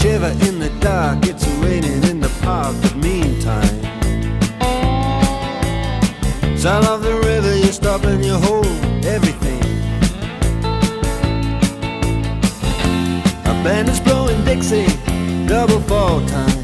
shiver in the dark, it's raining in the park, but meantime, sound of the river, you stop and you hold everything. A band is blowing Dixie, double fall time.